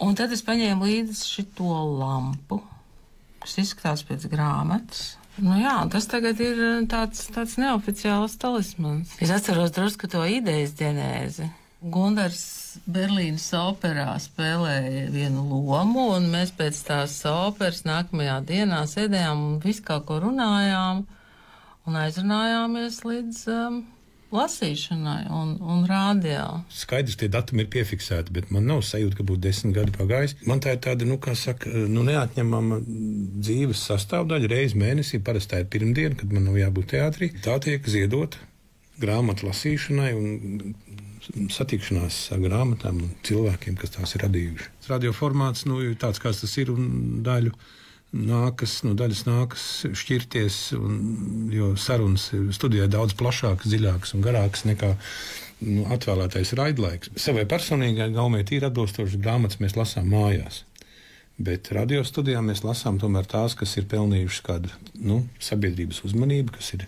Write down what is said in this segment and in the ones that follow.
Un tad es paņēmu līdzi šito lampu, kas izskatās pēc grāmatas. Nu jā, tas tagad ir tāds neoficiāls talismans. Es atceros drusku to idejas ģenēzi. Gundars Berlīnas operā spēlēja vienu lomu, un mēs pēc tās operas nākamajā dienā sēdējām un visu kaut ko runājām un aizrunājāmies līdz lasīšanai un rādio. Skaidrs, tie datumi ir piefiksēti, bet man nav sajūta, ka būtu 10 gadi pagājis. Man tā ir tāda, neatņemama dzīves sastāvdaļa. Reiz mēnesī, parasti tā ir pirmdiena, kad man nav jābūt teātrī. Tā tiek ziedota grāmatu lasīšanai un satikšanās ar grāmatām un cilvēkiem, kas tās ir radījuši. Radio formāts, tāds kāds tas ir, un daļas nākas šķirties, jo sarunas studijā daudz plašākas, dziļākas un garākas nekā atvēlētais raidlaiks. Savai personīgai gaumē tīri atbilstošas grāmatas mēs lasām mājās. Bet radio studijā mēs lasām tomēr tās, kas ir pelnījušas kādu sabiedrības uzmanību, kas ir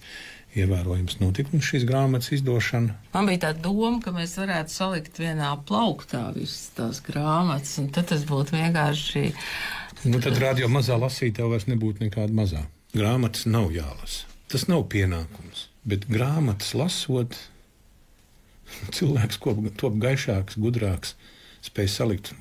ievērojams notikums šīs grāmatas izdošana. Man bija tā doma, ka mēs varētu salikt vienā plauktā visas tās grāmatas, un tad tas būtu vienkārši... Tad radio mazā lasītājā vairs nebūtu nekāda mazā. Grāmatas nav jālasa. Tas nav pienākums. Bet grāmatas lasot, cilvēks top gaišāks, gudrāks, spēj salikt